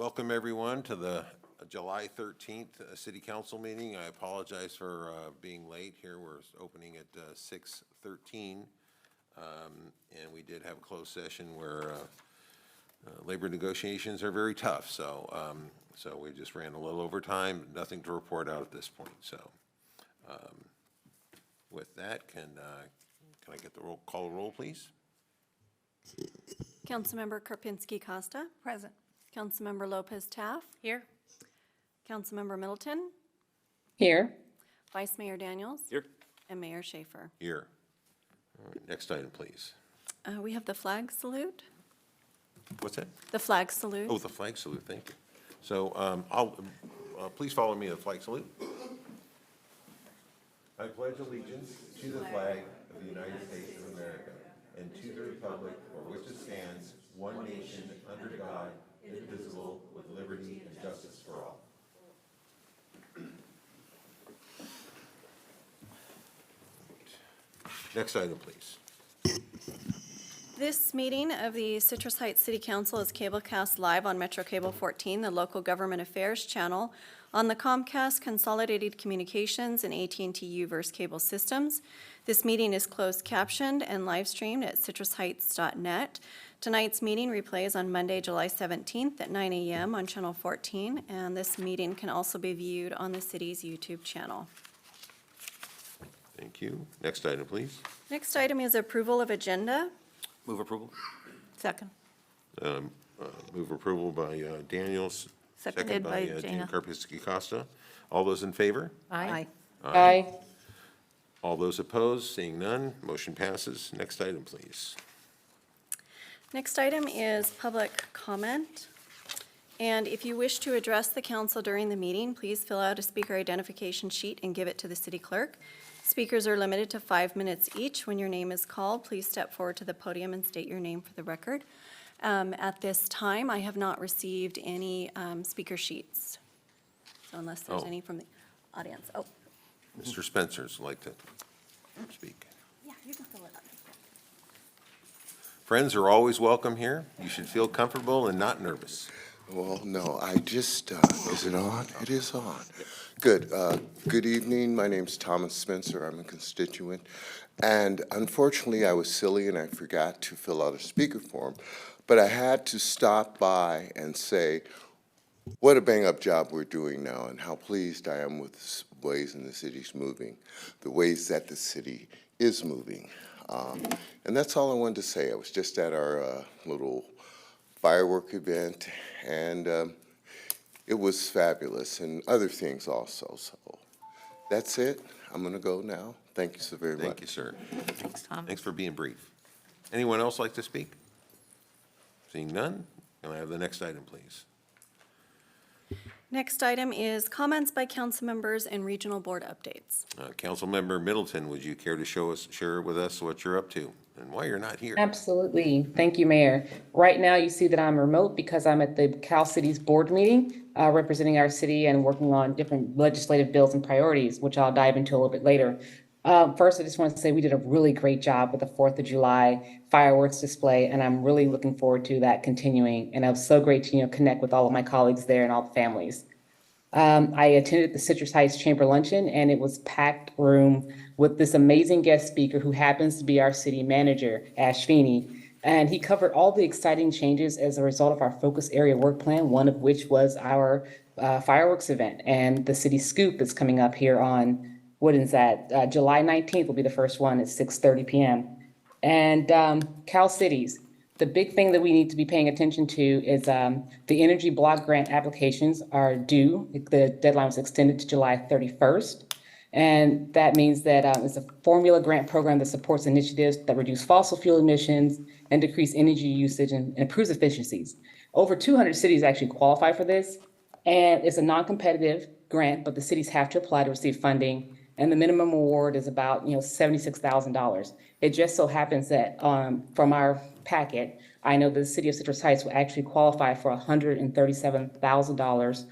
Welcome, everyone, to the July 13th City Council meeting. I apologize for being late here. We're opening at 6:13, and we did have a closed session where labor negotiations are very tough, so we just ran a little over time. Nothing to report out at this point. So with that, can I get the roll, please? Councilmember Karpinski Costa. Present. Councilmember Lopez Taff. Here. Councilmember Middleton. Here. Vice Mayor Daniels. Here. And Mayor Schaefer. Here. All right, next item, please. We have the flag salute. What's that? The flag salute. Oh, the flag salute, thank you. So please follow me to the flag salute. I pledge allegiance to the flag of the United States of America and to the republic for which it stands, one nation, under God, indivisible, with liberty and justice for all. Next item, please. This meeting of the Citrus Heights City Council is cablecast live on Metro Cable 14, the local government affairs channel, on the Comcast Consolidated Communications and AT&T Uverse cable systems. This meeting is closed captioned and live streamed at citrusheights.net. Tonight's meeting replays on Monday, July 17th at 9 a.m. on Channel 14, and this meeting can also be viewed on the city's YouTube channel. Thank you. Next item, please. Next item is approval of agenda. Move approval. Second. Move approval by Daniels. Seconded by Jean Jana. Karpinski Costa. All those in favor? Aye. Aye. All those opposed? Seeing none, motion passes. Next item, please. Next item is public comment. And if you wish to address the council during the meeting, please fill out a speaker identification sheet and give it to the city clerk. Speakers are limited to 5 minutes each. When your name is called, please step forward to the podium and state your name for the record. At this time, I have not received any speaker sheets. So unless there's Oh. any from the audience. Oh, Mr. Spencer's like to speak. yeah, you can fill it up. Friends are always welcome here. You should feel comfortable and not nervous. Well, no, I just, is it on? It is on. Good. Good evening. My name's Thomas Spencer. I'm a constituent. And unfortunately, I was silly and I forgot to fill out a speaker form. But I had to stop by and say what a bang-up job we're doing now and how pleased I am with the ways in the city's moving, the ways that the city is moving. And that's all I wanted to say. I was just at our little firework event, and it was fabulous, and other things also. So that's it. I'm going to go now. Thank you so very much. Thank you, sir. Thanks, Tom. Thanks for being brief. Anyone else like to speak? Seeing none, can I have the next item, please? Next item is comments by council members and regional board updates. Councilmember Middleton, would you care to share with us what you're up to and why you're not here? Absolutely. Thank you, Mayor. Right now, you see that I'm remote because I'm at the Cal City's board meeting, representing our city and working on different legislative bills and priorities, which I'll dive into a little bit later. First, I just want to say we did a really great job with the 4th of July fireworks display, and I'm really looking forward to that continuing. And it was so great to, connect with all of my colleagues there and all the families. I attended the Citrus Heights Chamber Luncheon, and it was packed room with this amazing guest speaker who happens to be our city manager, Ash Feeney. And he covered all the exciting changes as a result of our focus area work plan, one of which was our fireworks event. And the city scoop is coming up here on, what is that? July 19th will be the first one at 6:30 p.m. And Cal Cities, the big thing that we need to be paying attention to is the energy block grant applications are due. The deadline was extended to July 31st. And that means that it's a formula grant program that supports initiatives that reduce fossil fuel emissions and decrease energy usage and improves efficiencies. Over 200 cities actually qualify for this. And it's a non-competitive grant, but the cities have to apply to receive funding. And the minimum award is about, $76,000. It just so happens that from our packet, I know the city of Citrus Heights will actually qualify for $137,000.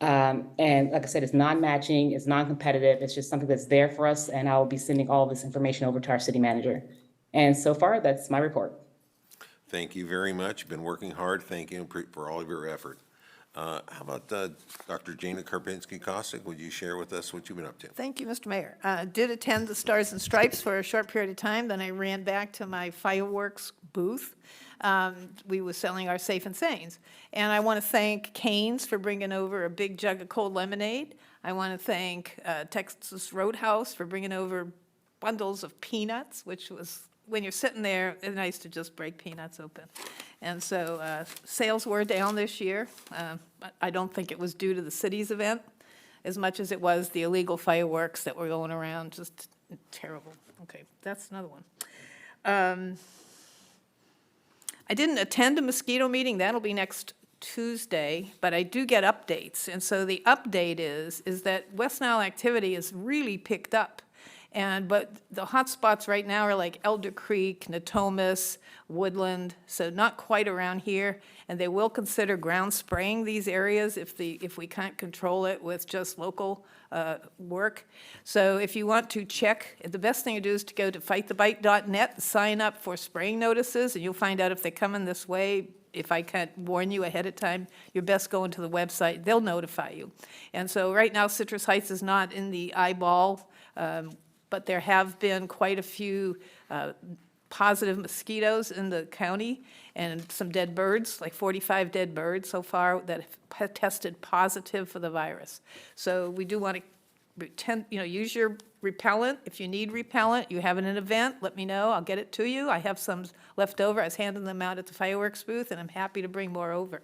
And like I said, it's non-matching, it's non-competitive, it's just something that's there for us, and I will be sending all of this information over to our city manager. And so far, that's my report. Thank you very much. You've been working hard. Thank you for all of your effort. How about Dr. Jana Karpinski-Kosik? Would you share with us what you've been up to? Thank you, Mr. Mayor. Did attend the Stars and Stripes for a short period of time, then I ran back to my fireworks booth. We were selling our Safe and Sanes. And I want to thank Cane's for bringing over a big jug of cold lemonade. I want to thank Texas Roadhouse for bringing over bundles of peanuts, which was, when you're sitting there, it's nice to just break peanuts open. And so sales were down this year. I don't think it was due to the city's event as much as it was the illegal fireworks that were going around, just terrible. Okay, that's another one. I didn't attend a mosquito meeting, that'll be next Tuesday, but I do get updates. And so the update is that West Nile activity has really picked up. But the hot spots right now are like Elder Creek, Natomas, Woodland, so not quite around here. And they will consider ground spraying these areas if we can't control it with just local work. So if you want to check, the best thing to do is to go to fightthebite.net, sign up for spraying notices, and you'll find out if they're coming this way. If I can't warn you ahead of time, you're best going to the website. They'll notify you. And so right now, Citrus Heights is not in the eyeball, but there have been quite a few positive mosquitoes in the county and some dead birds, like 45 dead birds so far that have tested positive for the virus. So we do want to use your repellent. If you need repellent, you have an event, let me know. I'll get it to you. I have some left over. I was handing them out at the fireworks booth, and I'm happy to bring more over.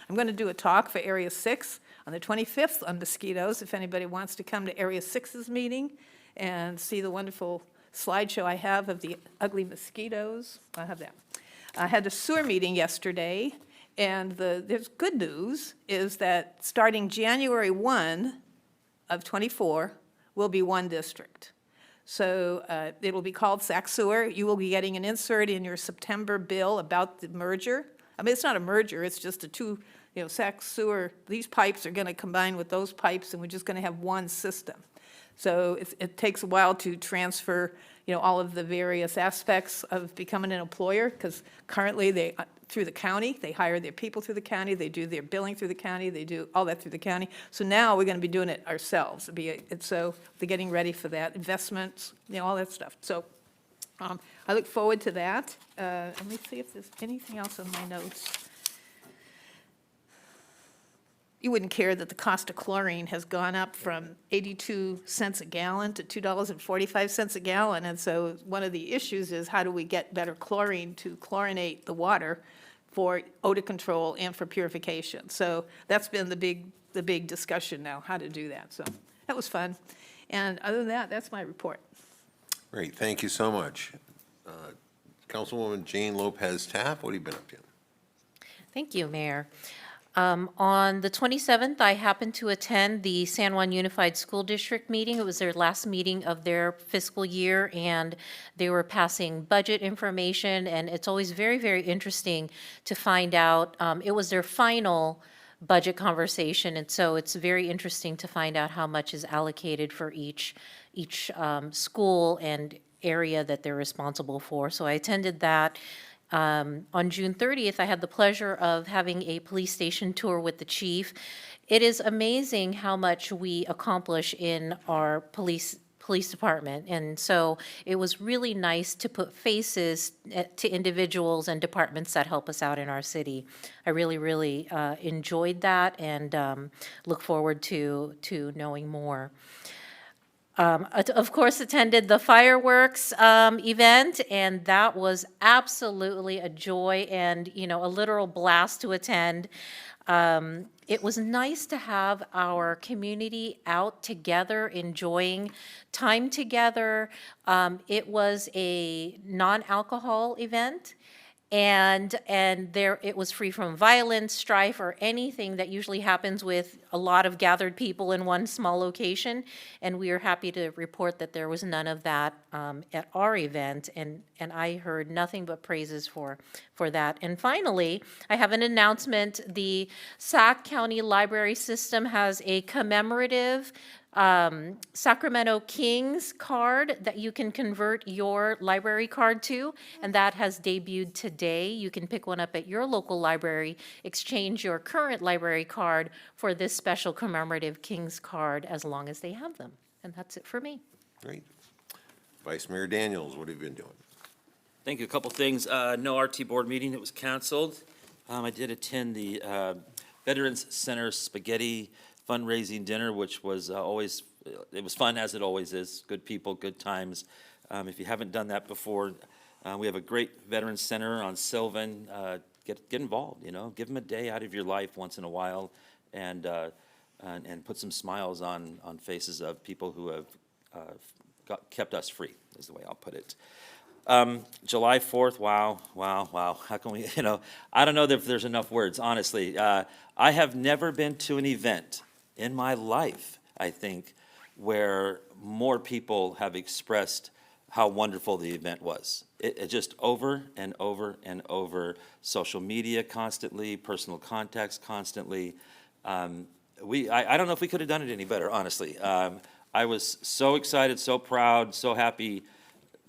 I'm going to do a talk for Area 6 on the 25th on mosquitoes, if anybody wants to come to Area 6's meeting and see the wonderful slideshow I have of the ugly mosquitoes. I have that. I had a sewer meeting yesterday, and there's good news is that starting January 1 of '24 will be one district. So it will be called Sac Sewer. You will be getting an insert in your September bill about the merger. I mean, it's not a merger, it's just Sac Sewer, these pipes are going to combine with those pipes, and we're just going to have one system. So it takes a while to transfer, all of the various aspects of becoming an employer, because currently through the county, they hire their people through the county, they do their billing through the county, they do all that through the county. So now we're going to be doing it ourselves. So they're getting ready for that, investments, all that stuff. So I look forward to that. Let me see if there's anything else on my notes. You wouldn't care that the cost of chlorine has gone up from 82 cents a gallon to $2.45 a gallon. And so one of the issues is how do we get better chlorine to chlorinate the water for odor control and for purification. So that's been the big discussion now, how to do that. So that was fun. And other than that, that's my report. Great, thank you so much. Councilwoman Jane Lopez Taft, what have you been up to? Thank you, Mayor. On the 27th, I happened to attend the San Juan Unified School District meeting. It was their last meeting of their fiscal year, and they were passing budget information, and it's always very, very interesting to find out. It was their final budget conversation, and so it's very interesting to find out how much is allocated for each school and area that they're responsible for. So I attended that. On June 30th, I had the pleasure of having a police station tour with the chief. It is amazing how much we accomplish in our police department. And so it was really nice to put faces to individuals and departments that help us out in our city. I really, really enjoyed that and look forward to knowing more. Of course, attended the fireworks event, and that was absolutely a joy and, a literal blast to attend. It was nice to have our community out together, enjoying time together. It was a non-alcohol event. And it was free from violence, strife, or anything that usually happens with a lot of gathered people in one small location. And we are happy to report that there was none of that at our event. And I heard nothing but praises for that. And finally, I have an announcement. The Sac County Library System has a commemorative Sacramento Kings card that you can convert your library card to, and that has debuted today. You can pick one up at your local library, exchange your current library card for this special commemorative Kings card as long as they have them. And that's it for me. Great. Vice Mayor Daniels, what have you been doing? Thank you. A couple things. No RT board meeting. It was canceled. I did attend the Veterans Center Spaghetti fundraising dinner, which was it was fun, as it always is. Good people, good times. If you haven't done that before, we have a great Veterans Center on Sylvan. Get involved, give them a day out of your life once in a while, and put some smiles on faces of people who have kept us free, is the way I'll put it. July 4th, wow. How can we, I don't know if there's enough words, honestly. I have never been to an event in my life, I think, where more people have expressed how wonderful the event was. It just over and over and over, social media constantly, personal contacts constantly. I don't know if we could have done it any better, honestly. I was so excited, so proud, so happy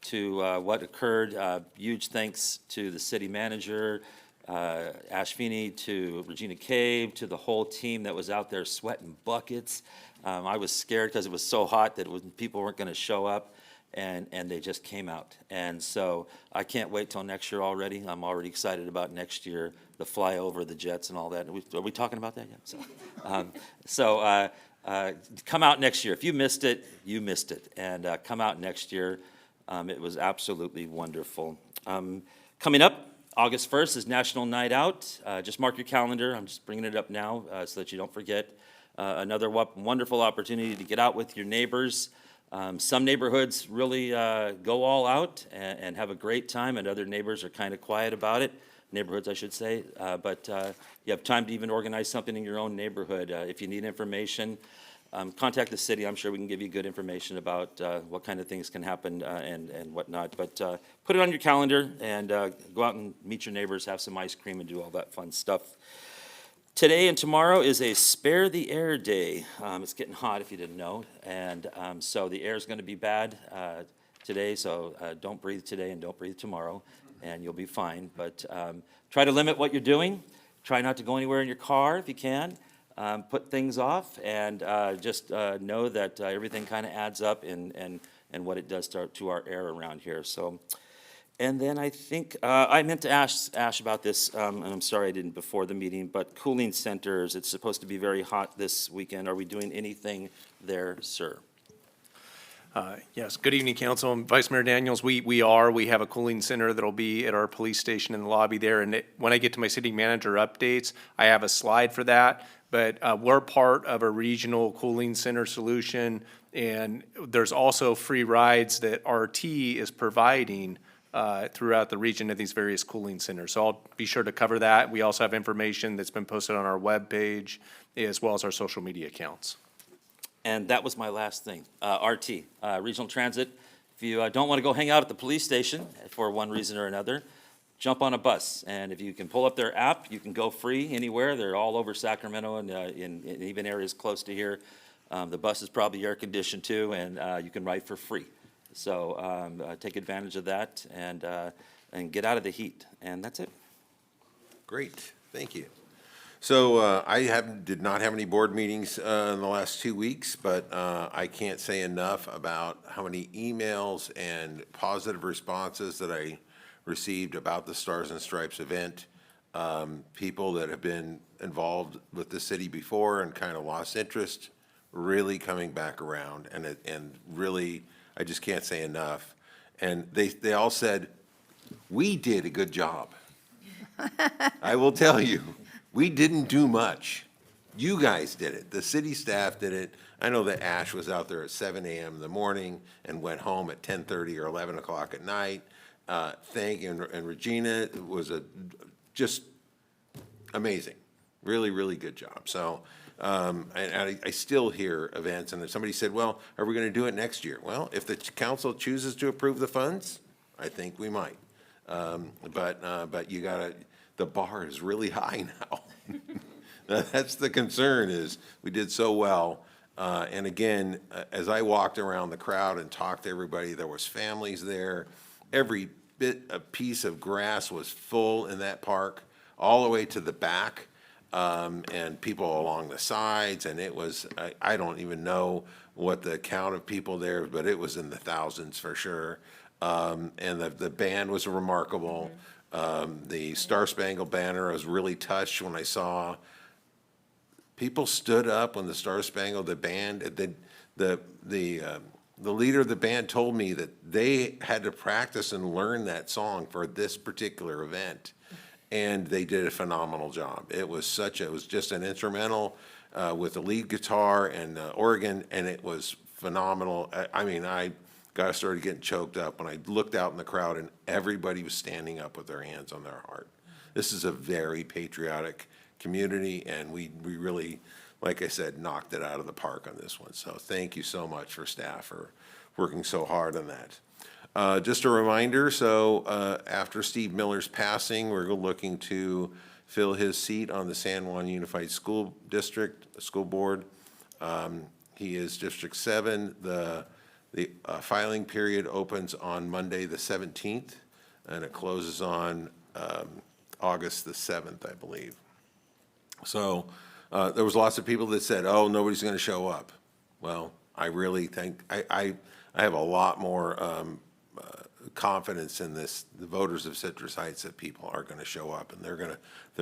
to what occurred. Huge thanks to the city manager, Ash Feeney, to Regina Cave, to the whole team that was out there sweating buckets. I was scared because it was so hot that people weren't going to show up, and they just came out. And so I can't wait till next year already. I'm already excited about next year, the flyover, the jets and all that. Are we talking about that yet? So come out next year. If you missed it, you missed it. And come out next year. It was absolutely wonderful. Coming up, August 1st is National Night Out. Just mark your calendar. I'm just bringing it up now so that you don't forget. Another wonderful opportunity to get out with your neighbors. Some neighborhoods really go all out and have a great time, and other neighbors are kind of quiet about it. Neighborhoods, I should say. But you have time to even organize something in your own neighborhood. If you need information, contact the city. I'm sure we can give you good information about what kind of things can happen and whatnot. But put it on your calendar and go out and meet your neighbors, have some ice cream, and do all that fun stuff. Today and tomorrow is a Spare the Air Day. It's getting hot, if you didn't know, and so the air is going to be bad today, so don't breathe today and don't breathe tomorrow, and you'll be fine. But try to limit what you're doing. Try not to go anywhere in your car if you can. Put things off, and just know that everything kind of adds up and what it does to our air around here. So, and then I think I meant to ask Ash about this, and I'm sorry I didn't before the meeting, but cooling centers, it's supposed to be very hot this weekend. Are we doing anything there, sir? Yes, good evening, Council. And Vice Mayor Daniels, we have a cooling center that'll be at our police station in the lobby there. And when I get to my city manager updates, I have a slide for that. But we're part of a regional cooling center solution. And there's also free rides that RT is providing throughout the region of these various cooling centers. So I'll be sure to cover that. We also have information that's been posted on our webpage as well as our social media accounts. And that was my last thing. RT, Regional Transit. If you don't want to go hang out at the police station for one reason or another, jump on a bus. And if you can pull up their app, you can go free anywhere. They're all over Sacramento and in even areas close to here. The bus is probably air conditioned too, and you can ride for free. So take advantage of that and get out of the heat. And that's it. Great, thank you. So I did not have any board meetings in the last 2 weeks, but I can't say enough about how many emails and positive responses that I received about the Stars and Stripes event. People that have been involved with the city before and kind of lost interest, really coming back around, and really, I just can't say enough. And they all said, we did a good job. I will tell you. We didn't do much. You guys did it. The city staff did it. I know that Ash was out there at 7 a.m. in the morning and went home at 10:30 or 11 o'clock at night. And Regina was just amazing. Really, really good job. So, and I still hear events, and if somebody said, well, are we going to do it next year? Well, if the council chooses to approve the funds, I think we might. But you gotta, the bar is really high now. That's the concern, is we did so well, And again, as I walked around the crowd and talked to everybody, there was families there. Every bit, a piece of grass was full in that park, all the way to the back, and people along the sides, and it was, I don't even know what the count of people there, but it was in the thousands for sure. And the band was remarkable. The Star Spangled Banner, I was really touched when I saw people stood up when the Star Spangled, the band, the leader of the band told me that they had to practice and learn that song for this particular event. And they did a phenomenal job. It was just an instrumental with the lead guitar and organ, and it was phenomenal. I mean, I started getting choked up when I looked out in the crowd and everybody was standing up with their hands on their heart. This is a very patriotic community, and we really, like I said, knocked it out of the park on this one. So thank you so much for staff for working so hard on that. Just a reminder, so after Steve Miller's passing, we're looking to fill his seat on the San Juan Unified School District, School Board. He is District 7. The filing period opens on Monday, the 17th, and it closes on August the 7th, I believe. So there was lots of people that said, oh, nobody's going to show up. Well, I really think, I have a lot more confidence in this, the voters of Citrus Heights, that people are going to show up, and they're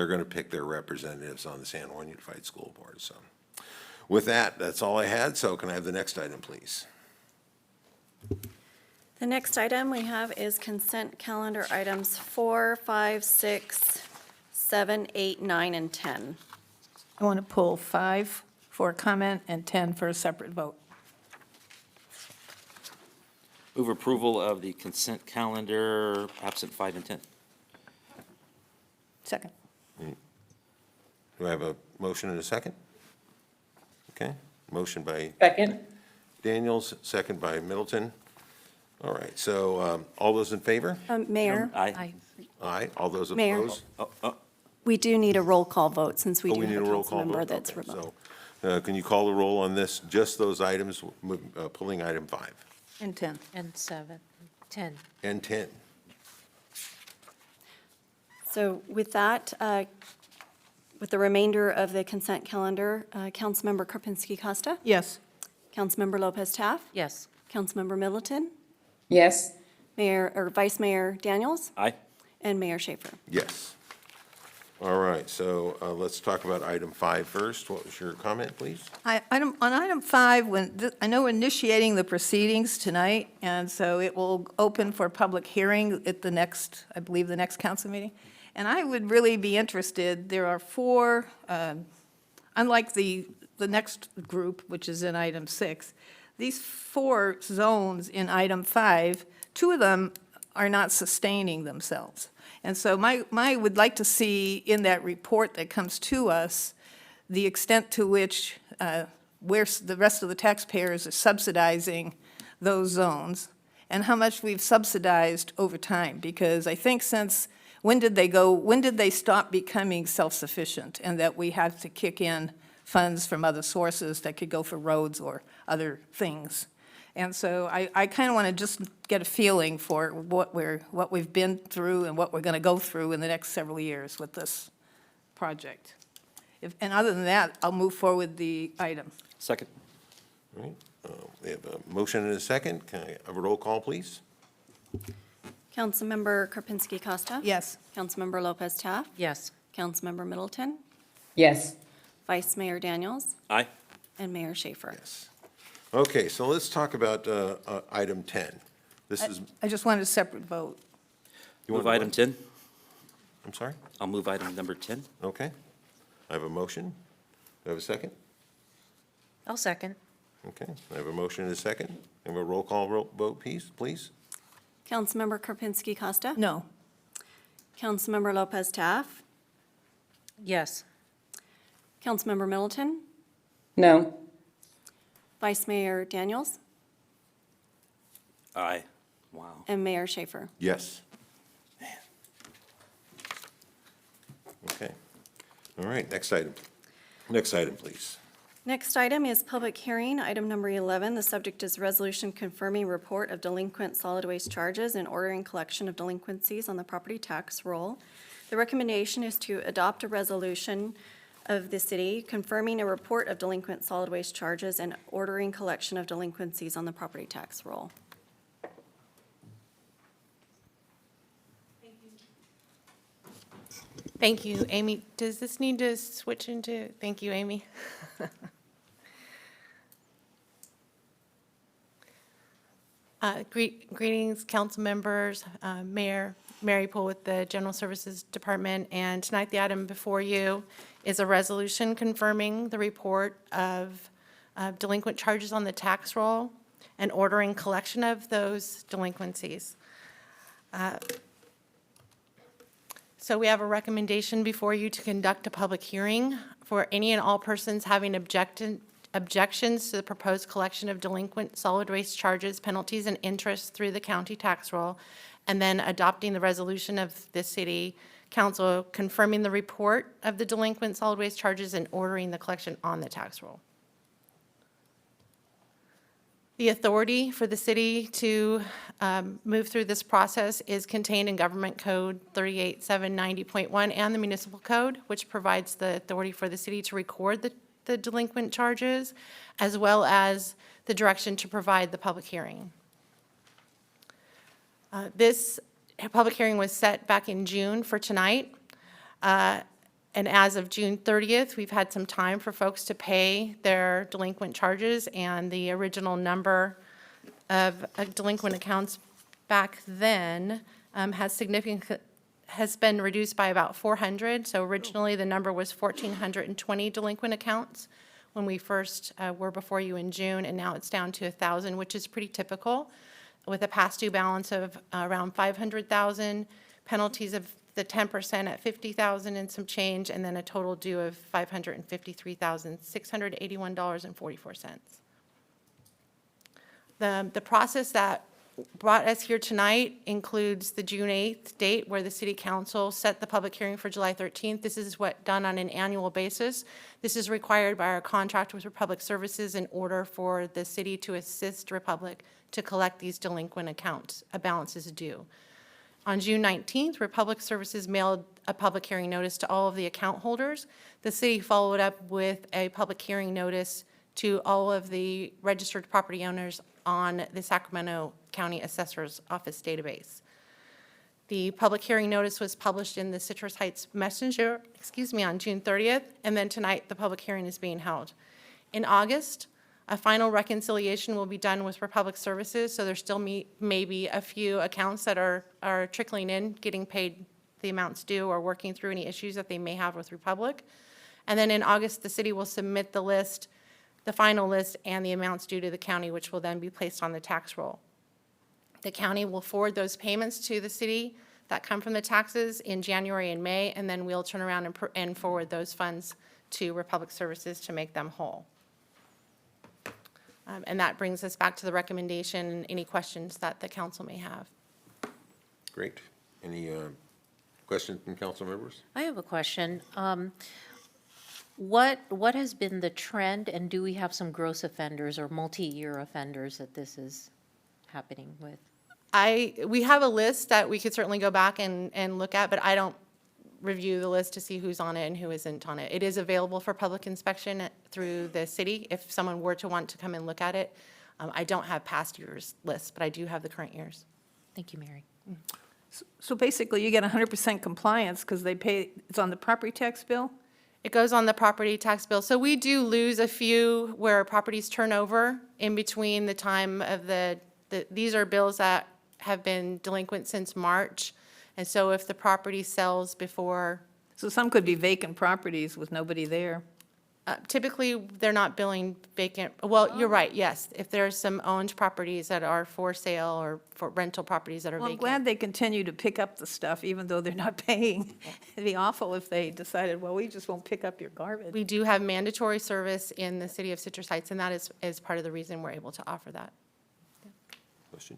going to pick their representatives on the San Juan Unified School Board. So with that, that's all I had. So can I have the next item, please? The next item we have is consent calendar items 4, 5, 6, 7, 8, 9, and 10. I want to pull 5 for a comment and 10 for a separate vote. Move approval of the consent calendar, absent 5 and 10. Second. Do I have a motion and a second? Okay, motion by Second? Daniels, second by Middleton. All right, so all those in favor? Mayor, Aye. Aye. All those Mayor. opposed? we do need a roll call vote since we Oh, do we have need a a roll council call member vote? that's Okay, remote. so can you call the roll on this, just those items, pulling item 5 And 10. And 7, 10. and 10? So with that, with the remainder of the consent calendar, Councilmember Karpinski Costa, Yes. Councilmember Lopez Taff, Yes. Councilmember Middleton, Yes. Mayor, or Vice Mayor Daniels, Aye. and Mayor Schaefer. Yes. All right, so let's talk about item 5 first. What was your comment, please? On item 5, I know we're initiating the proceedings tonight, and so it will open for public hearing at the next, I believe, the next council meeting. And I would really be interested, there are 4, unlike the next group, which is in item 6, these 4 zones in item 5, 2 of them are not sustaining themselves. And so my would like to see in that report that comes to us, the extent to which, where the rest of the taxpayers are subsidizing those zones, and how much we've subsidized over time. Because I think since, when did they stop becoming self-sufficient, and that we have to kick in funds from other sources that could go for roads or other things? And so I kind of want to just get a feeling for what we've been through and what we're going to go through in the next several years with this project. And other than that, I'll move forward the item. Second. All right, we have a motion and a second. Can I have a roll call, please? Councilmember Karpinski Costa? Yes. Councilmember Lopez Taff? Yes. Councilmember Middleton? Yes. Vice Mayor Daniels? Aye. And Mayor Schaefer. Yes. Okay, so let's talk about item 10. This is, I just wanted a separate vote. you Move want to item 10. I'm sorry? I'll move item number 10. Okay. I have a motion. Do I have a second? I'll second. Okay, I have a motion and a second. Have a roll call vote, please? Councilmember Karpinski Costa? No. Councilmember Lopez Taff? Yes. Councilmember Middleton? No. Vice Mayor Daniels? Aye. Wow. And Mayor Schaefer. Yes. Okay. All right, next item. Next item, please. Next item is public hearing, item number 11. The subject is resolution confirming report of delinquent solid waste charges and ordering collection of delinquencies on the property tax roll. The recommendation is to adopt a resolution of the city confirming a report of delinquent solid waste charges and ordering collection of delinquencies on the property tax roll. Thank you, Amy. Does this need to switch into, thank you, Amy. Greetings, council members, Mayor, Mary Poole with the General Services Department. And tonight, the item before you is a resolution confirming the report of delinquent charges on the tax roll and ordering collection of those delinquencies. So we have a recommendation before you to conduct a public hearing for any and all persons having objections to the proposed collection of delinquent solid waste charges, penalties, and interest through the county tax roll, and then adopting the resolution of the city council confirming the report of the delinquent solid waste charges and ordering the collection on the tax roll. The authority for the city to move through this process is contained in Government Code 38790.1 and the Municipal Code, which provides the authority for the city to record the delinquent charges, as well as the direction to provide the public hearing. This public hearing was set back in June for tonight. And as of June 30th, we've had some time for folks to pay their delinquent charges, and the original number of delinquent accounts back then has been reduced by about 400. So originally, the number was 1,420 delinquent accounts when we first were before you in June, and now it's down to 1,000, which is pretty typical, with a past due balance of around 500,000, penalties of the 10% at 50,000 and some change, and then a total due of $553,681.44. The process that brought us here tonight includes the June 8th date where the city council set the public hearing for July 13th. This is done on an annual basis. This is required by our contract with Republic Services in order for the city to assist Republic to collect these delinquent accounts, balances due. On June 19th, Republic Services mailed a public hearing notice to all of the account holders. The city followed up with a public hearing notice to all of the registered property owners on the Sacramento County Assessor's Office database. The public hearing notice was published in the Citrus Heights Messenger, on June 30th, and then tonight, the public hearing is being held. In August, a final reconciliation will be done with Republic Services, so there still may be a few accounts that are trickling in, getting paid the amounts due or working through any issues that they may have with Republic. And then in August, the city will submit the list, the final list, and the amounts due to the county, which will then be placed on the tax roll. The county will forward those payments to the city that come from the taxes in January and May, and then we'll turn around and forward those funds to Republic Services to make them whole. And that brings us back to the recommendation and any questions that the council may have. Great. Any questions from council members? I have a question. What has been the trend, and do we have some gross offenders or multi-year offenders that this is happening with? We have a list that we could certainly go back and look at, but I don't review the list to see who's on it and who isn't on it. It is available for public inspection through the city if someone were to want to come and look at it. I don't have past years lists, but I do have the current years. Thank you, Mary. So basically, you get 100% compliance because they pay, it's on the property tax bill? It goes on the property tax bill. So we do lose a few where properties turn over in between the time of these are bills that have been delinquent since March. And so if the property sells before, So some could be vacant properties with nobody there. typically, they're not billing vacant, well, you're right, yes. If there's some owned properties that are for sale or for rental properties that are Well, I'm vacant. glad they continue to pick up the stuff even though they're not paying. It'd be awful if they decided, well, we just won't pick up your garbage. We do have mandatory service in the city of Citrus Heights, and that is part of the reason we're able to offer that. Question?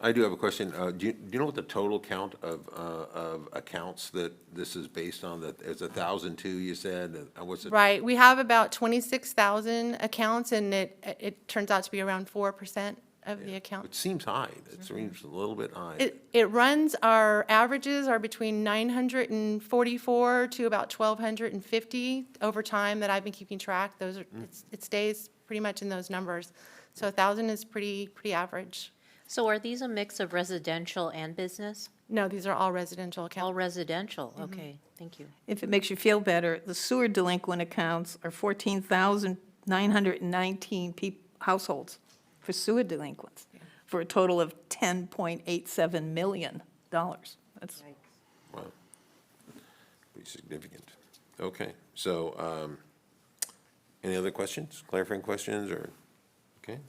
I do have a question. Do you know what the total count of accounts that this is based on? That it's 1,002, you said? What's it? Right, we have about 26,000 accounts, and it turns out to be around 4% of the account. It seems high. It seems a little bit high. It runs, our averages are between 944 to about 1,250 over time that I've been keeping track. Those are, it stays pretty much in those numbers. So 1,000 is pretty average. So are these a mix of residential and business? No, these are all residential All accounts. residential, okay, thank you. If it makes you feel better, the sewer delinquent accounts are 14,919 households for sewer delinquents, for a total of $10.87 million. That's, Wow. Pretty significant. Okay, so, any other questions, clarifying questions, or, okay?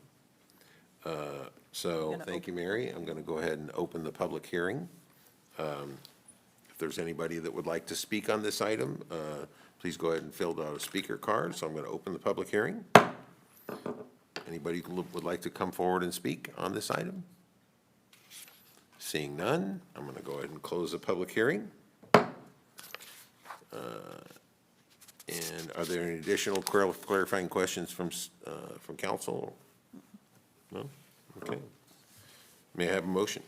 So, thank you, Mary. I'm gonna go ahead and open the public hearing. If there's anybody that would like to speak on this item, please go ahead and fill out a speaker card, so I'm gonna open the public hearing. Anybody who would like to come forward and speak on this item? Seeing none, I'm gonna go ahead and close the public hearing. And are there any additional clarifying questions from council? No? Okay. May I have a motion?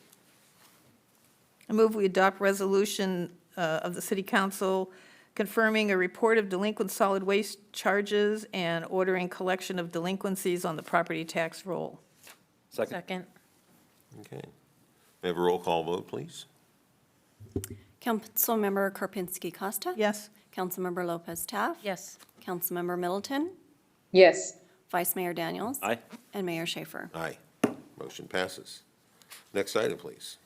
I move we adopt resolution of the City Council confirming a report of delinquent solid waste charges and ordering collection of delinquencies on the property tax roll. Second. Okay. May I have a roll call vote, please? Councilmember Karpinski Costa? Yes? Councilmember Lopez Taft? Yes. Councilmember Middleton? Yes. Vice Mayor Daniels? Aye. And Mayor Schaefer. Aye. Motion passes. Next item, please.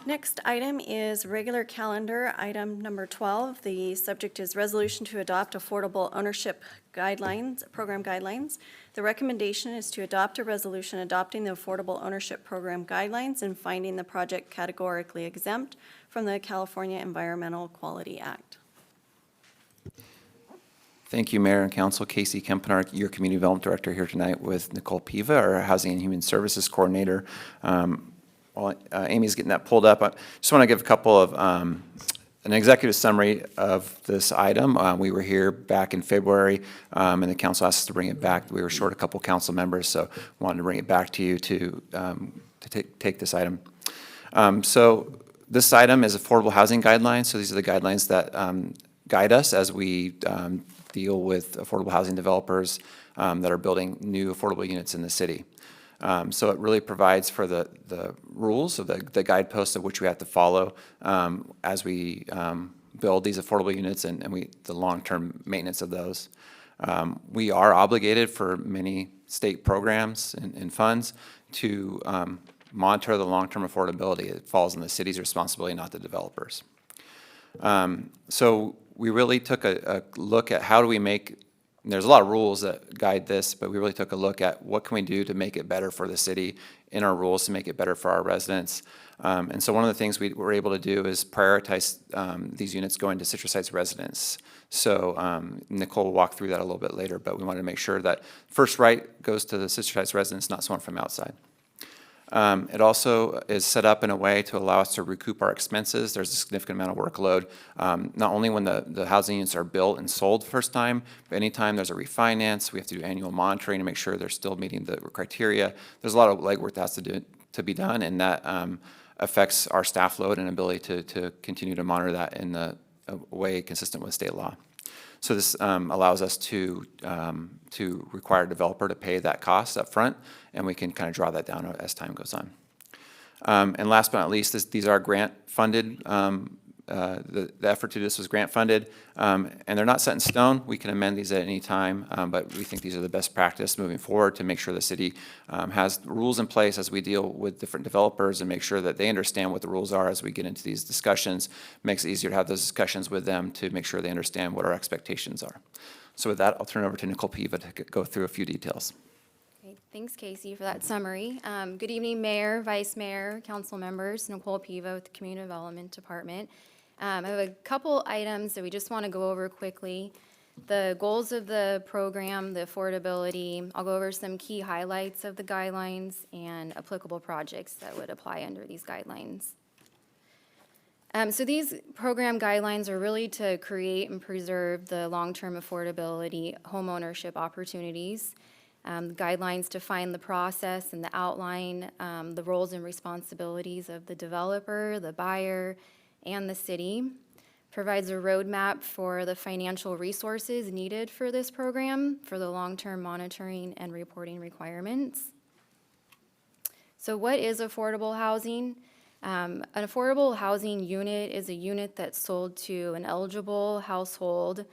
Next item is regular calendar, item number 12. The subject is resolution to adopt affordable ownership guidelines, program guidelines. The recommendation is to adopt a resolution adopting the affordable ownership program guidelines and finding the project categorically exempt from the California Environmental Quality Act. Thank you, Mayor and Council. Casey Kempenaar, your Community Development Director, here tonight with Nicole Piva, our Housing and Human Services Coordinator. While Amy's getting that pulled up, I just want to give a couple of, an executive summary of this item. We were here back in February, and the council asked us to bring it back. We were short a couple council members, so wanted to bring it back to you to take this item. So this item is affordable housing guidelines. So these are the guidelines that guide us as we deal with affordable housing developers that are building new affordable units in the city. So it really provides for the rules of the guideposts of which we have to follow as we build these affordable units and the long-term maintenance of those. We are obligated for many state programs and funds to monitor the long-term affordability. It falls on the city's responsibility, not the developers. So we really took a look at how do we make, and there's a lot of rules that guide this, but we really took a look at what can we do to make it better for the city in our rules, to make it better for our residents. And so one of the things we were able to do is prioritize these units going to Citrus Heights residents. So Nicole will walk through that a little bit later, but we wanted to make sure that first right goes to the Citrus Heights residents, not someone from outside. It also is set up in a way to allow us to recoup our expenses. There's a significant amount of workload, not only when the housing units are built and sold the first time, but anytime there's a refinance, we have to do annual monitoring to make sure they're still meeting the criteria. There's a lot of legwork that has to be done, and that affects our staff load and ability to continue to monitor that in a way consistent with state law. So this allows us to require a developer to pay that cost up front, and we can kind of draw that down as time goes on. And last but not least, these are grant-funded. The effort to do this was grant-funded, and they're not set in stone. We can amend these at any time, but we think these are the best practice moving forward to make sure the city has rules in place as we deal with different developers and make sure that they understand what the rules are as we get into these discussions. Makes it easier to have those discussions with them to make sure they understand what our expectations are. So with that, I'll turn it over to Nicole Piva to go through a few details. Okay, thanks, Casey, for that summary. Good evening, Mayor, Vice Mayor, council members. Nicole Piva with the Community Development Department. I have a couple items that we just want to go over quickly. The goals of the program, the affordability, I'll go over some key highlights of the guidelines and applicable projects that would apply under these guidelines. So these program guidelines are really to create and preserve the long-term affordability homeownership opportunities. Guidelines define the process and the outline, the roles and responsibilities of the developer, the buyer, and the city. Provides a roadmap for the financial resources needed for this program for the long-term monitoring and reporting requirements. So what is affordable housing? An affordable housing unit is a unit that's sold to an eligible household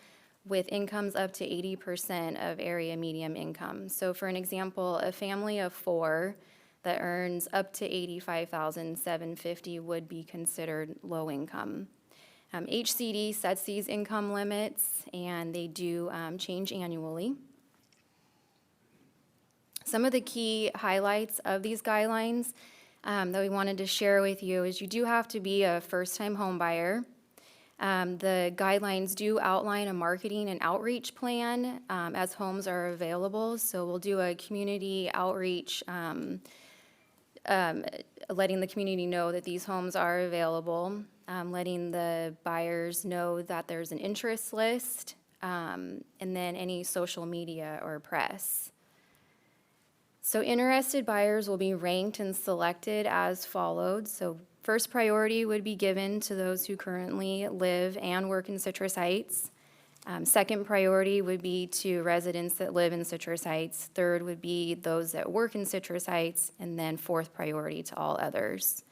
with incomes up to 80% of area median income. So for an example, a family of 4 that earns up to $85,750 would be considered low income. HCD sets these income limits, and they do change annually. Some of the key highlights of these guidelines that we wanted to share with you is you do have to be a first-time home buyer. The guidelines do outline a marketing and outreach plan as homes are available. So we'll do a community outreach, letting the community know that these homes are available, letting the buyers know that there's an interest list, and then any social media or press. So interested buyers will be ranked and selected as followed. So first priority would be given to those who currently live and work in Citrus Heights. Second priority would be to residents that live in Citrus Heights. Third would be those that work in Citrus Heights, and then fourth priority to all others.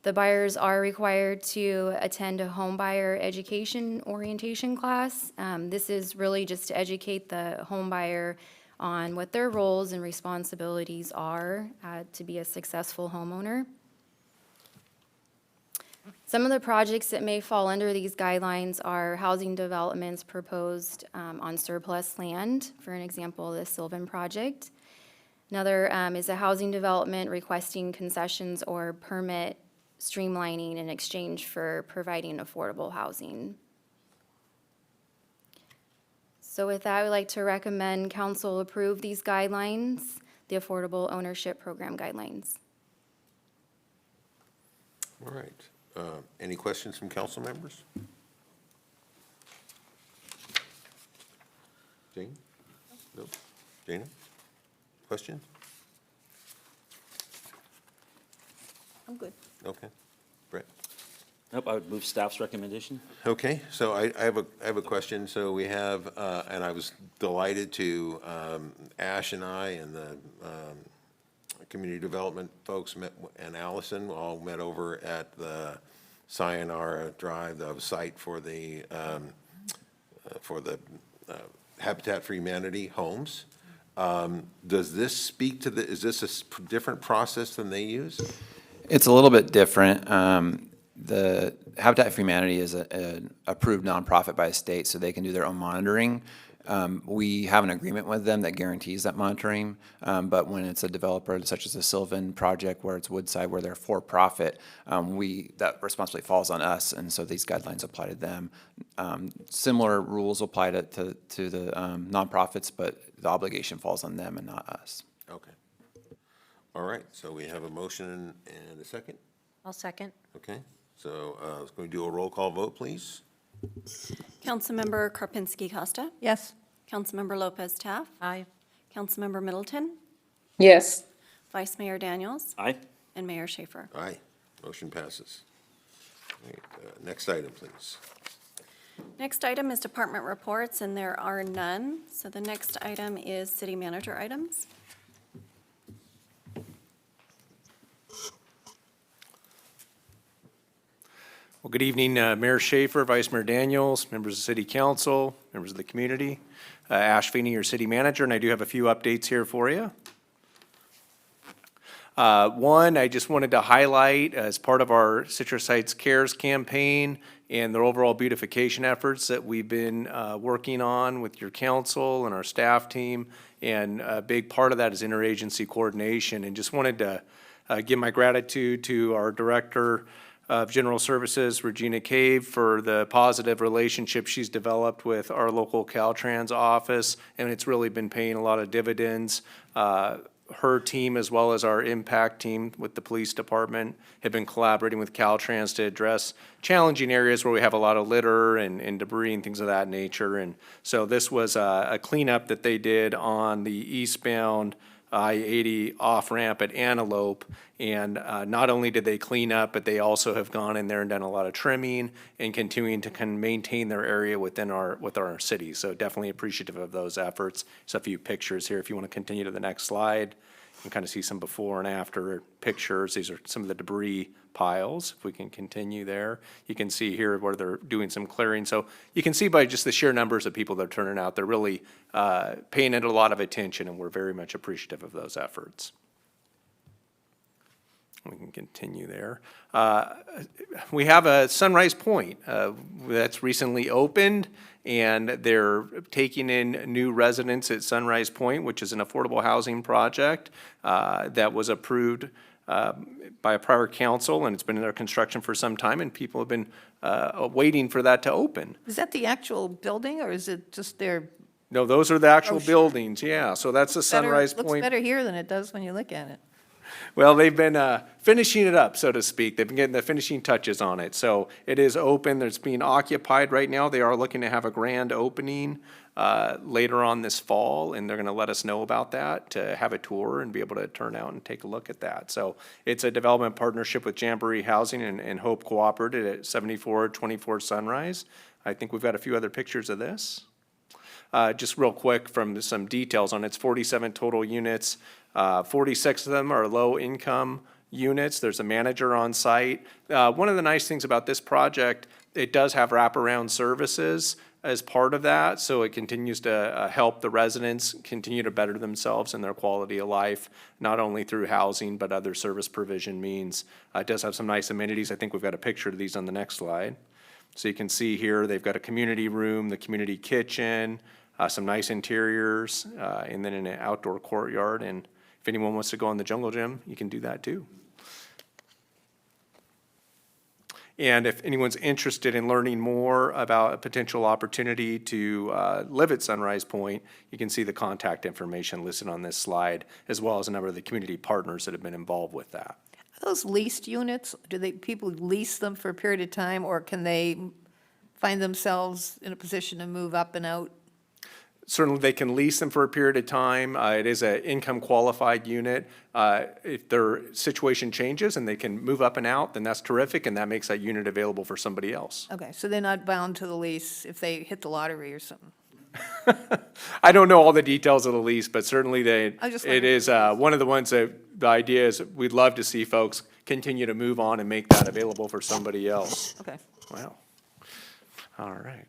The buyers are required to attend a home buyer education orientation class. This is really just to educate the home buyer on what their roles and responsibilities are to be a successful homeowner. Some of the projects that may fall under these guidelines are housing developments proposed on surplus land, for an example, the Sylvan Project. Another is a housing development requesting concessions or permit streamlining in exchange for providing affordable housing. So with that, I would like to recommend council approve these guidelines, the Affordable Ownership Program guidelines. All right. Any questions from council members? Jane? No? Dana? Questions? I'm good. Okay. Brett? Nope, I would move staff's recommendation. Okay, so I have a question. So we have, and I was delighted to, Ash and I and the community development folks met, and Allison all met over at the Sayonara Drive, the site for the Habitat for Humanity homes. Does this speak to is this a different process than they use? It's a little bit different. The Habitat for Humanity is an approved nonprofit by the state, so they can do their own monitoring. We have an agreement with them that guarantees that monitoring, but when it's a developer such as the Sylvan Project, where it's Woodside, where they're for-profit, that responsibility falls on us, and so these guidelines apply to them. Similar rules apply to the nonprofits, but the obligation falls on them and not us. Okay. All right, so we have a motion and a second? I'll second. Okay, so let's go do a roll call vote, please. Councilmember Karpinski Costa. Yes. Councilmember Lopez Taff. Aye. Councilmember Middleton. Yes. Vice Mayor Daniels. Aye. And Mayor Schaefer. Aye, motion passes. All right, next item, please. Next item is department reports, and there are none. So the next item is city manager items. Well, good evening, Mayor Schaefer, Vice Mayor Daniels, members of the City Council, members of the community. Ash Feeney, your city manager, and I do have a few updates here for you. One, I just wanted to highlight as part of our Citrus Heights Cares campaign and the overall beautification efforts that we've been working on with your council and our staff team. And a big part of that is interagency coordination. And just wanted to give my gratitude to our director, of General Services, Regina Cave, for the positive relationship she's developed with our local Caltrans office, and it's really been paying a lot of dividends. Her team, as well as our impact team with the police department, have been collaborating with Caltrans to address challenging areas where we have a lot of litter and debris and things of that nature. And so this was a cleanup that they did on the eastbound I-80 off-ramp at Antelope. And not only did they clean up, but they also have gone in there and done a lot of trimming and continuing to maintain their area within our city. So definitely appreciative of those efforts. Just a few pictures here. If you want to continue to the next slide, you can kind of see some before and after pictures. These are some of the debris piles. If we can continue there, you can see here where they're doing some clearing. So you can see by just the sheer numbers of people that are turning out, they're really paying it a lot of attention, and we're very much appreciative of those efforts. We can continue there. We have a Sunrise Point that's recently opened, and they're taking in new residents at Sunrise Point, which is an affordable housing project that was approved by a prior council, and it's been in their construction for some time, and people have been waiting for that to open. Is that the actual building, or is it just their? No, those are the actual Oh, sure. buildings, yeah. So that's the Sunrise Looks Point. better here than it does when you look at it. Well, they've been finishing it up, so to speak. They've been getting the finishing touches on it. So it is open. It's being occupied right now. They are looking to have a grand opening later on this fall, and they're going to let us know about that to have a tour and be able to turn out and take a look at that. So it's a development partnership with Jamboree Housing and Hope Cooperative at 7424 Sunrise. I think we've got a few other pictures of this. Just real quick from some details on it, it's 47 total units. 46 of them are low-income units. There's a manager on site. One of the nice things about this project, it does have wraparound services as part of that, so it continues to help the residents continue to better themselves and their quality of life, not only through housing, but other service provision means. It does have some nice amenities. I think we've got a picture of these on the next slide. So you can see here, they've got a community room, the community kitchen, some nice interiors, and then an outdoor courtyard. And if anyone wants to go in the jungle gym, you can do that too. And if anyone's interested in learning more about a potential opportunity to live at Sunrise Point, you can see the contact information listed on this slide, as well as a number of the community partners that have been involved with that. Are those leased units? Do people lease them for a period of time, or can they find themselves in a position to move up and out? Certainly, they can lease them for a period of time. It is an income qualified unit. If their situation changes and they can move up and out, then that's terrific, and that makes that unit available for somebody else. Okay, so they're not bound to the lease if they hit the lottery or something? I don't know all the details of the lease, but certainly I just it wondered. is one of the ones that the idea is we'd love to see folks continue to move on and make that available for somebody else. Okay. Wow. All right.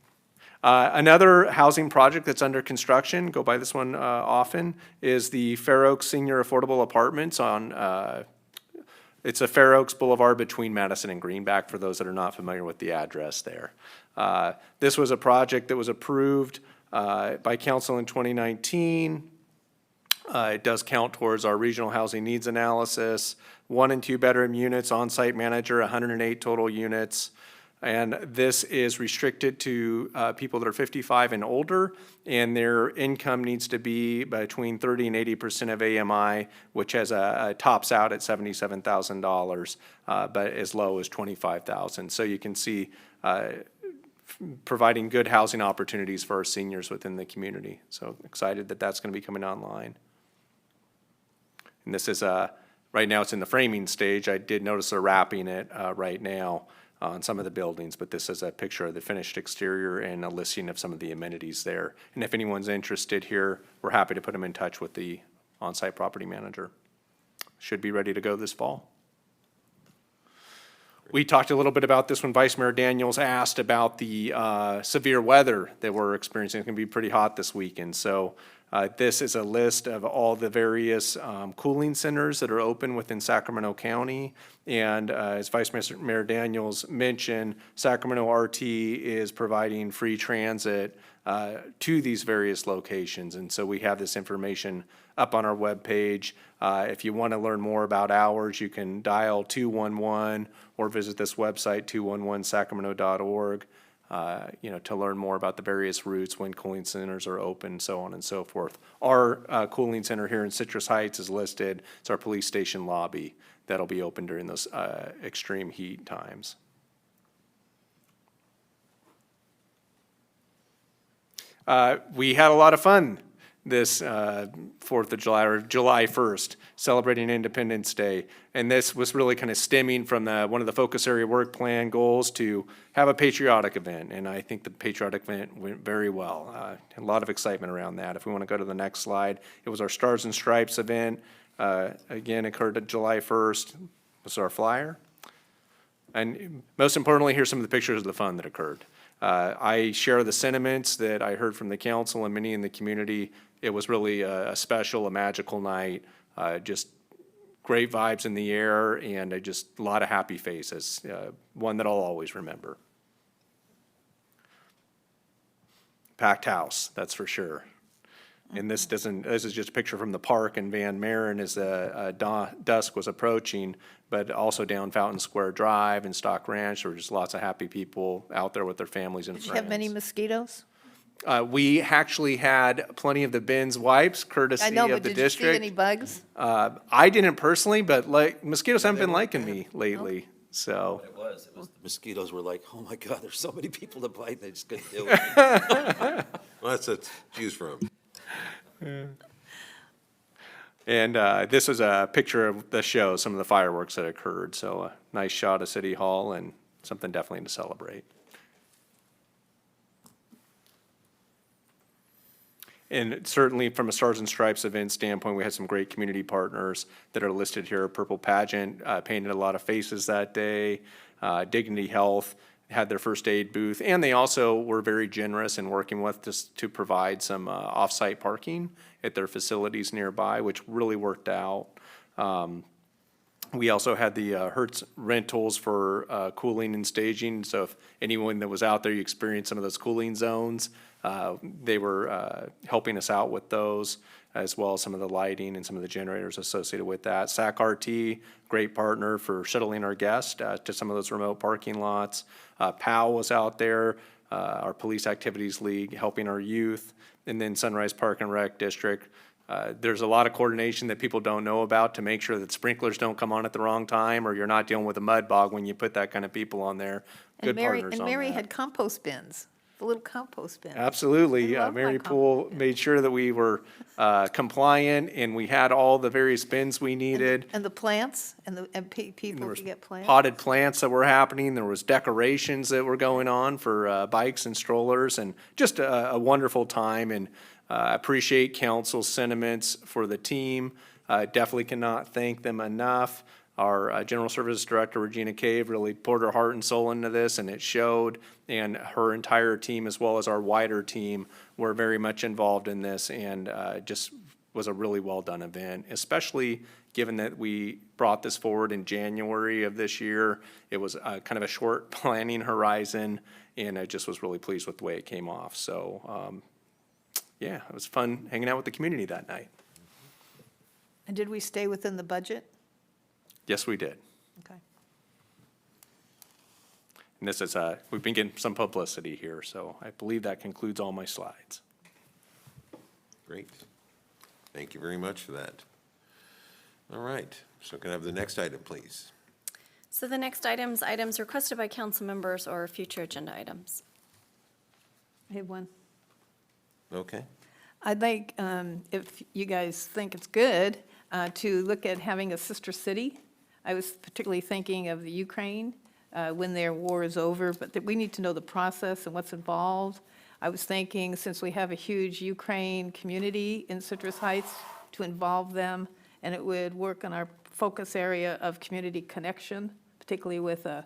Another housing project that's under construction, go by this one often, is the Fair Oaks Senior Affordable Apartments on, it's a Fair Oaks Boulevard between Madison and Greenback, for those that are not familiar with the address there. This was a project that was approved by council in 2019. It does count towards our regional housing needs analysis. 1 and 2 bedroom units, on-site manager, 108 total units. And this is restricted to people that are 55 and older, and their income needs to be between 30 and 80% of AMI, which has a tops out at $77,000, but as low as $25,000. So you can see providing good housing opportunities for our seniors within the community. So excited that that's going to be coming online. And this is, right now it's in the framing stage. I did notice they're wrapping it right now on some of the buildings, but this is a picture of the finished exterior and a listing of some of the amenities there. And if anyone's interested here, we're happy to put them in touch with the on-site property manager. Should be ready to go this fall. We talked a little bit about this when Vice Mayor Daniels asked about the severe weather that we're experiencing. It's going to be pretty hot this weekend. So This is a list of all the various cooling centers that are open within Sacramento County. And as Vice Mayor Daniels mentioned, Sacramento RT is providing free transit to these various locations. And so we have this information up on our webpage. If you want to learn more about ours, you can dial 211 or visit this website, 211sacramento.org. To learn more about the various routes, when cooling centers are open, so on and so forth. Our cooling center here in Citrus Heights is listed. It's our police station lobby that'll be open during those extreme heat times. We had a lot of fun this 4th of July, or July 1st, celebrating Independence Day. And this was really kind of stemming from one of the focus area work plan goals to have a patriotic event. And I think the patriotic event went very well. A lot of excitement around that. If we want to go to the next slide, it was our Stars and Stripes event. Again, occurred on July 1st. This is our flyer. And most importantly, here's some of the pictures of the fun that occurred. I share the sentiments that I heard from the council and many in the community. It was really a special, a magical night, just great vibes in the air, and just a lot of happy faces, one that I'll always remember. Packed house, that's for sure. And this is just a picture from the park in Van Maren as dusk was approaching, but also down Fountain Square Drive and Stock Ranch. There were just lots of happy people out there with their families and Did friends. you have many mosquitoes? We actually had plenty of the bins wipes courtesy I know, of but the did you see district. any bugs? I didn't personally, but mosquitoes haven't been liking me lately, so. It was the mosquitoes were like, oh my God, there's so many people to bite, they just couldn't do it. Well, that's a choose from. And this was a picture of the show, some of the fireworks that occurred. So a nice shot of City Hall and something definitely to celebrate. And certainly from a Stars and Stripes event standpoint, we had some great community partners that are listed here. Purple Pageant painted a lot of faces that day. Dignity Health had their first aid booth, and they also were very generous in working with us to provide some off-site parking at their facilities nearby, which really worked out. We also had the Hertz rentals for cooling and staging, so if anyone that was out there, you experienced some of those cooling zones, they were helping us out with those, as well as some of the lighting and some of the generators associated with that. SAC RT, great partner for shuttling our guests to some of those remote parking lots. POW was out there, our Police Activities League, helping our youth. And then Sunrise Park and Rec District. There's a lot of coordination that people don't know about to make sure that sprinklers don't come on at the wrong time, or you're not dealing with a mud bog when you put that kind of people on there. Good partners on And Mary that. had compost bins, the little compost bins. Absolutely. I love my Mary compost Poole made sure that we were compliant and we had all the various bins we needed. And the plants, and There people was could get plants. potted plants that were happening. There was decorations that were going on for bikes and strollers, and just a wonderful time. And appreciate council's sentiments for the team. Definitely cannot thank them enough. Our General Services Director, Regina Cave, really poured her heart and soul into this, and it showed. And her entire team, as well as our wider team, were very much involved in this, and just was a really well-done event, especially given that we brought this forward in January of this year. It was kind of a short planning horizon, and I just was really pleased with the way it came off. So, yeah, it was fun hanging out with the community that night. And did we stay within the budget? Yes, we did. Okay. And this is, we've been getting some publicity here, so I believe that concludes all my slides. Great. Thank you very much for that. All right, so can I have the next item, please? So the next items requested by council members or future agenda items. I have one. Okay. I'd like, if you guys think it's good, to look at having a sister city. I was particularly thinking of the Ukraine, when their war is over, but that we need to know the process and what's involved. I was thinking, since we have a huge Ukraine community in Citrus Heights, to involve them, and it would work on our focus area of community connection, particularly with a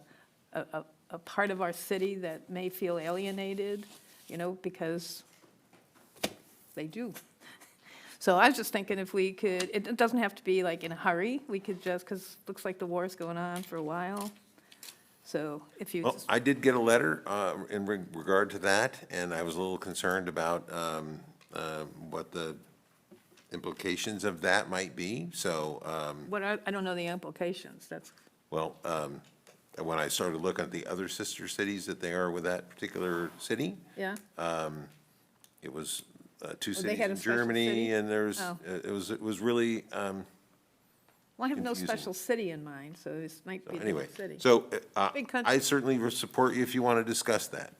part of our city that may feel alienated, because they do. So I was just thinking if we could, it doesn't have to be like in a hurry, we could just, because it looks like the war's going on for a while. So if you Well, just, I did get a letter in regard to that, and I was a little concerned about what the implications of that might be. So, I don't know the implications, that's, well, when I started looking at the other sister cities that they are with that particular city, yeah? it was two they cities had a in special Germany, city? and there's, Oh. it was really, Well, I have no confusing. special city in mind, so this might be a anyway. different city. So Big country. I certainly will support you if you want to discuss that.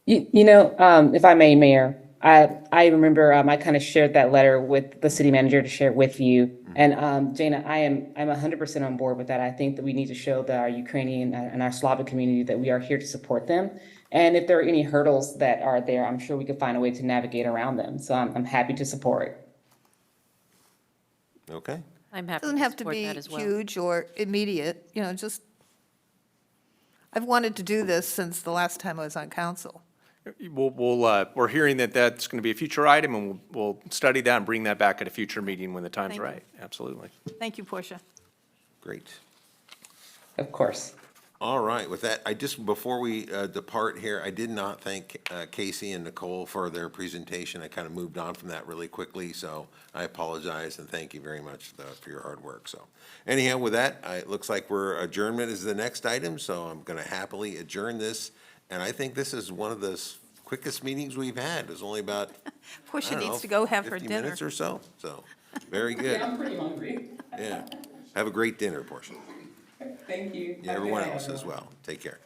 You know, if I may, Mayor, I remember I kind of shared that letter with the city manager to share it with you. And Jana, I'm 100% on board with that. I think that we need to show that our Ukrainian and our Slavic community that we are here to support them. And if there are any hurdles that are there, I'm sure we could find a way to navigate around them. So I'm happy to support. Okay? I'm happy Doesn't to have to support be that as well. huge or immediate, just, I've wanted to do this since the last time I was on council. We're hearing that that's going to be a future item, and we'll study that and bring that back at a future meeting when the time's Thank you. right. Absolutely. Thank you, Portia. Great. Of course. All right, with that, before we depart here, I did not thank Casey and Nicole for their presentation. I kind of moved on from that really quickly, so I apologize and thank you very much for your hard work. So anyhow, with that, it looks like adjournment is the next item, so I'm going to happily adjourn this. And I think this is one of the quickest meetings we've had. It was only about, Portia I don't know, needs to go have her 50 dinner. minutes or so, very good. I'm pretty hungry. Yeah. Have a great dinner, Portia. Thank you. Yeah, everyone else as well. Take care.